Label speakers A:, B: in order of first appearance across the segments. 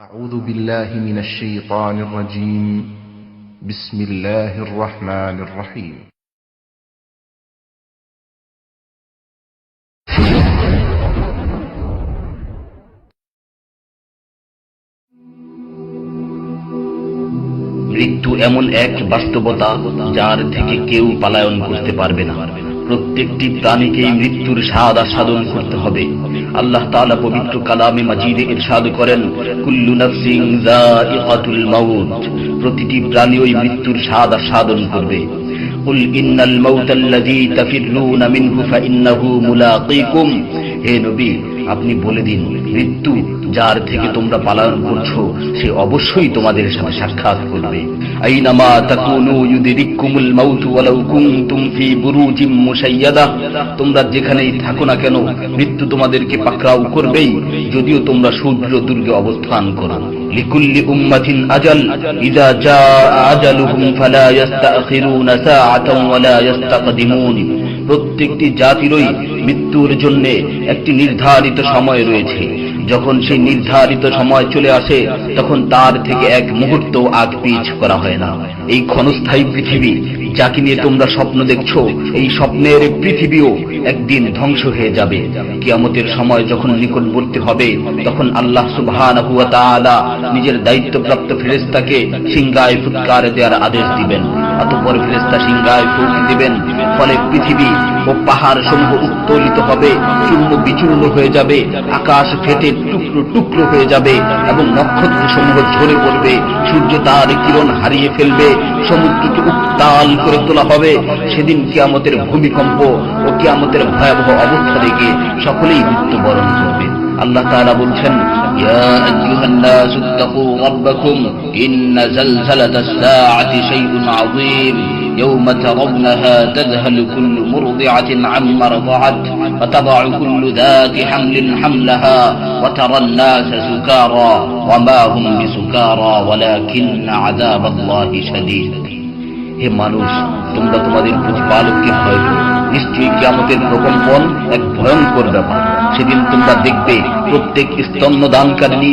A: أعوذ بالله من الشيطان الرجيم بسم الله الرحمن الرحيم
B: মৃত্যু এমন এক বাস্তবতা যার থেকে কেউ পলায়ন করতে পারবে না। প্রত্যেকটি প্রাণীকেই মৃত্যুর স্বাদ আস্বাদন করতে হবে। আল্লাহ তাআলা পবিত্র কালামে মাজিদে ইরশাদ করেন, কুল্লু নাফসিন যায়িকাতুল মাউত, প্রতিটি প্রাণী ওই মৃত্যুর স্বাদ আস্বাদন করবে। কুল ইন্নাল মাউতাল্লাযী তাফিররুনা মিনহু ফাইন্নাহু মুলাকীকুম, হে নবী আপনি বলে দিন, মৃত্যু যার থেকে তোমরা পলায়ন করছো সে অবশ্যই তোমাদের সাথে সাক্ষাৎ করবে। আইনামা তাকুনু ইউদরিকুমুল মাউতু ওয়ালাউ কুনতুম ফি বুরুজিম মুশাইয়াদা, তোমরা যেখানেই থাকো না কেন মৃত্যু তোমাদেরকে পাকড়াও করবেই, যদিও তোমরা সুদৃঢ় দুর্গে অবস্থান করো। লিকুল্লি উম্মাতিন আজাল, ইযা জাআ আজালুহুম ফালা ইস্তাখিরুনা সাআতান ওয়ালা ইস্তাকদিমুন, প্রত্যেকটি জাতিরই মৃত্যুর জন্য একটি নির্ধারিত সময় রয়েছে। যখন সেই নির্ধারিত সময় চলে আসে তখন তার থেকে এক মুহূর্ত আগ পিছ করা হয় না। এই ক্ষণস্থায়ী পৃথিবী যাকে নিয়ে তোমরা স্বপ্ন দেখছো, এই স্বপ্নের পৃথিবীও একদিন ধ্বংস হয়ে যাবে। কিয়ামতের সময় যখন নিকটবর্তী হবে তখন আল্লাহ সুবহানাহু ওয়া তাআলা নিজের দায়িত্বপ্রাপ্ত ফেরেশতাকে সিংহায় ফুৎকার দেওয়ার আদেশ দিবেন। অতঃপর ফেরেশতা সিংহায় ফুঁক দিবেন, ফলে পৃথিবী ও পাহাড় সমূহ উত্তোলিত হবে, চূর্ণ বিচূর্ণ হয়ে যাবে, আকাশ ফেটে টুকরো টুকরো হয়ে যাবে এবং নক্ষত্র সমূহ ঝরে পড়বে, সূর্য তার কিরণ হারিয়ে ফেলবে, সমুদ্রকে উত্তাল করে তোলা হবে। সেদিন কিয়ামতের ভূমিকম্প ও কিয়ামতের ভয়াবহ অবস্থা দেখে সকলেই মৃত্যুবরণ করবে। আল্লাহ তাআলা বলছেন, ইয়া আইয়ুহান নাসু ইত্তাকু রাব্বাকুম ইন্না যালযালাতাস সাআতি শাইউন আযীম ইয়াওমা তারাউনাহা তাযহালু কুল্লু মুরদি'াতিন আম্মা রাদা'at ওয়া তাদ'উ কুল্লু যাতি হামলিন হামলাহা ওয়া তারান নাসা সুকারা ওয়া মা হুম বিসুকারা ওয়ালাকিন্না আযাবাল্লাহি শাদীদ। হে মানুষ, তোমরা তোমাদের প্রতিপালককে ভয় করো, নিশ্চয়ই কিয়ামতের প্রকম্পন এক ভয়ঙ্কর ব্যাপার। সেদিন তোমরা দেখবে প্রত্যেক স্তন্যদানকারিণী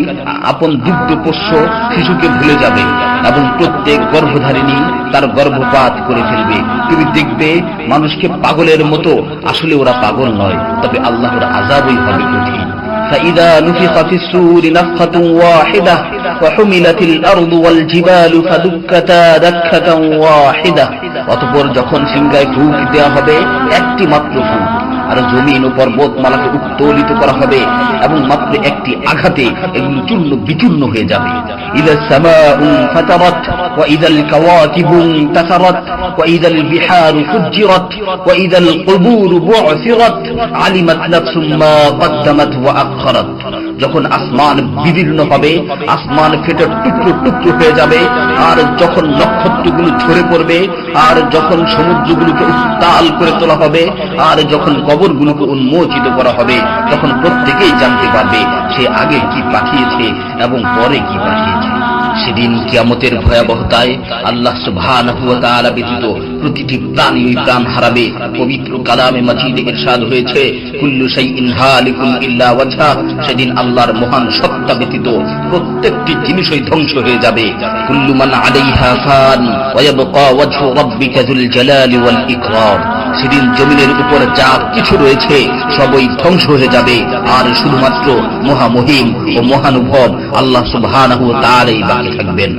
B: আপন দুগ্ধপোষ্য শিশুকে ভুলে যাবে এবং প্রত্যেক গর্ভধারিণী তার গর্ভপাত করে ফেলবে। তুমি দেখবে মানুষকে পাগলের মতো, আসলে ওরা পাগল নয়, তবে আল্লাহর আযাবই হবে কঠিন। فإذا نفخ في الصور نفخة واحدة وحملت الأرض والجبال فدكتا دكة واحدة, অতঃপর যখন সিংহায় ফুঁক দেওয়া হবে একটি মাত্র ফুঁক, আর জমিন ও পর্বতমালাকে উত্তোলিত করা হবে এবং মাত্র একটি আঘাতে এগুলো চূর্ণ বিচূর্ণ হয়ে যাবে। ইযা সামাউ ফাতারাত ওয়া ইযাল কাওয়াকিবু ইনতাসারাত ওয়া ইযাল বিহারু ফুজ্জিরাত ওয়া ইযাল কুবুরু বু'সিরাত আলিমাত নাফসুম মা কদ্দামাত ওয়া আখখারাত, যখন আসমান বিদীর্ণ হবে, আসমান ফেটে টুকরো টুকরো হয়ে যাবে, আর যখন নক্ষত্রগুলো ঝরে পড়বে, আর যখন সমুদ্রগুলোকে উত্তাল করে তোলা হবে, আর যখন কবরগুলোকে উন্মোচিত করা হবে, তখন প্রত্যেকেই জানতে পারবে সে আগে কি পাঠিয়েছে এবং পরে কি পাঠিয়েছে। সেদিন কিয়ামতের ভয়াবহতায় আল্লাহ সুবহানাহু ওয়া তাআলা ব্যতীত প্রতিটি প্রাণী প্রাণ হারাবে। পবিত্র কালামে মাজিদে ইরশাদ হয়েছে, কুল্লু শাইইন হালিকুন ইল্লা ওয়াজহা, সেদিন আল্লাহর মহান সত্তা ব্যতীত প্রত্যেকটি জিনিসই ধ্বংস হয়ে যাবে। কুল্লু মান আলাইহা ফান ওয়া ইয়াবকা ওয়াজহু রাব্বিকা যুল জালালি ওয়াল ইকরাম, সেদিন জমিনের উপর যা কিছু রয়েছে সবই ধ্বংস হয়ে যাবে, আর শুধুমাত্র মহামহিম ও মহানুভব আল্লাহ সুবহানাহু ওয়া তাআলাই বাকি থাকবেন।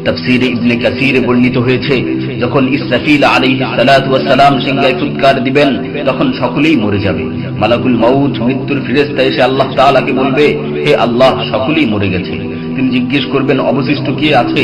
B: তাফসীরে ইবনে কাসীরে বর্ণিত হয়েছে, যখন ইসরাফিল আলাইহিস সালাতু ওয়াস সালাম সিংহায় ফুৎকার দিবেন তখন সকলেই মরে যাবে। মালাকুল মাউত মৃত্যুর ফেরেশতা এসে আল্লাহ তাআলাকে বলবে, হে আল্লাহ, সকলেই মরে গেছে। তিনি জিজ্ঞেস করবেন, অবশিষ্ট কে আছে?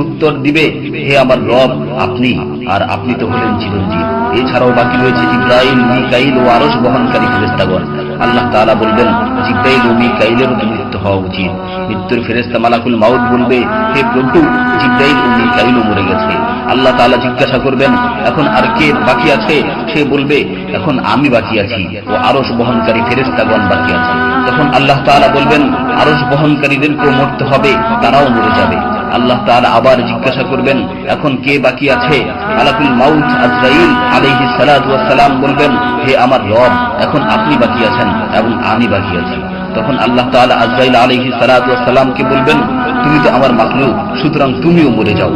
B: উত্তর দিবে, হে আমার রব, আপনি, আর আপনি তো হলেন চিরঞ্জীব। এছাড়াও বাকি রয়েছে জিবরাইল, মিকাইল ও আরশ বহনকারী ফেরেশতাগণ। আল্লাহ তাআলা বলবেন, জিবরাইল ও মিকাইলেরও মৃত্যু হওয়া উচিত। মৃত্যুর ফেরেশতা মালাকুল মাউত বলবে, হে প্রভু, জিবরাইল ও মিকাইলও মরে গেছে। আল্লাহ তাআলা জিজ্ঞাসা করবেন, এখন আর কে বাকি আছে? সে বলবে, এখন আমি বাকি আছি ও আরশ বহনকারী ফেরেশতাগণ বাকি আছে। তখন আল্লাহ তাআলা বলবেন, আরশ বহনকারীদেরকেও মরতে হবে, তারাও মরে যাবে। আল্লাহ তাআলা আবার জিজ্ঞাসা করবেন, এখন কে বাকি আছে? মালাকুল মাউত আজরাইল আলাইহিস সালাতু ওয়াস সালাম বলবেন, হে আমার রব, এখন আপনি বাকি আছেন এবং আমি বাকি আছি। তখন আল্লাহ তাআলা আজরাইল আলাইহিস সালাতু ওয়াস সালামকে বলবেন, তুমি তো আমার মাখলুক, সুতরাং তুমিও মরে যাও।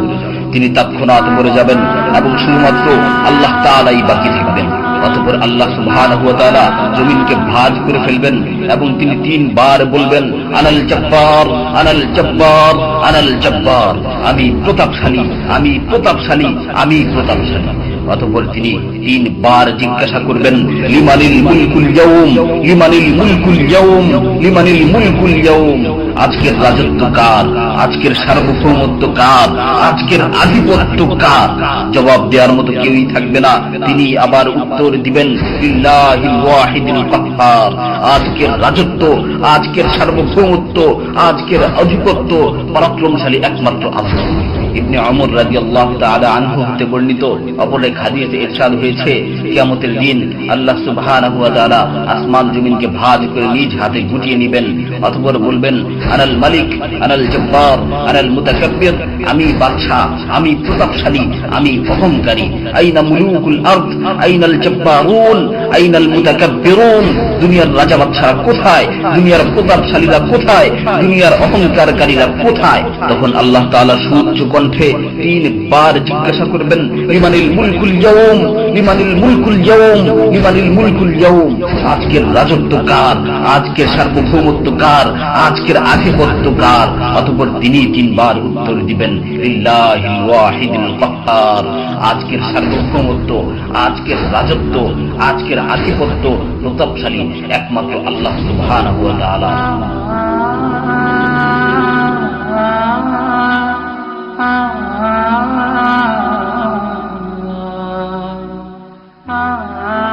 B: তিনি তৎক্ষণাৎ মরে যাবেন এবং শুধুমাত্র আল্লাহ তাআলাই বাকি থাকবেন। অতঃপর আল্লাহ সুবহানাহু ওয়া তাআলা জমিনকে ভাঁজ করে ফেলবেন এবং তিনি 3 বার বলবেন, আনাল জব্বার, আনাল জব্বার, আনাল জব্বার, আমি প্রতাপশালী, আমি প্রতাপশালী, আমি প্রতাপশালী। অতঃপর তিনি 3 বার জিজ্ঞাসা করবেন, লিমানিল মুলকুল ইয়াউম, লিমানিল মুলকুল ইয়াউম, লিমানিল মুলকুল ইয়াউম, আজকের রাজত্ব কার, আজকের সার্বভৌমত্ব কার, আজকের আধিপত্য কার? জবাব দেওয়ার মতো কেউই থাকবে না। তিনি আবার উত্তর দিবেন, লিল্লাহিল ওয়াহিদিল কাহ্হার, আজকের রাজত্ব, আজকের সার্বভৌমত্ব, আজকের আধিপত্য পরাক্রমশালী একমাত্র আল্লাহ। ইবনে ওমর রাদিয়াল্লাহু তাআলা আনহু হতে বর্ণিত অপর এক হাদিসে ইরশাদ হয়েছে, কিয়ামতের দিন আল্লাহ সুবহানাহু ওয়া তাআলা আসমান জমিনকে ভাঁজ করে নিজ হাতে গুটিয়ে নেবেন। অতঃপর বলবেন, আনাল মালিক, আনাল জব্বার, আনাল মুতাকাব্বির, আমি বাদশা, আমি প্রতাপশালী, আমি অহংকারী। আইনা মুলুকুল আরদ, আইনাল জব্বারুন, আইনাল মুতাকাব্বিরুন, দুনিয়ার রাজা বাদশারা কোথায়, দুনিয়ার প্রতাপশালীরা কোথায়, দুনিয়ার অহংকারকারীরা কোথায়? তখন আল্লাহ তাআলা সুউচ্চ কণ্ঠে 3 বার জিজ্ঞাসা করবেন, লিমানিল মুলকুল ইয়াউম, লিমানিল মুলকুল ইয়াউম, লিমানিল মুলকুল ইয়াউম, আজকের রাজত্ব কার, আজকের সার্বভৌমত্ব কার, আজকের আধিপত্য কার? অতঃপর তিনি 3 বার উত্তর দিবেন, লিল্লাহিল ওয়াহিদিল কাহ্হার, আজকের সার্বভৌমত্ব, আজকের রাজত্ব, আজকের আধিপত্য প্রতাপশালী একমাত্র আল্লাহ সুবহানাহু ওয়া তাআলা।
C: ah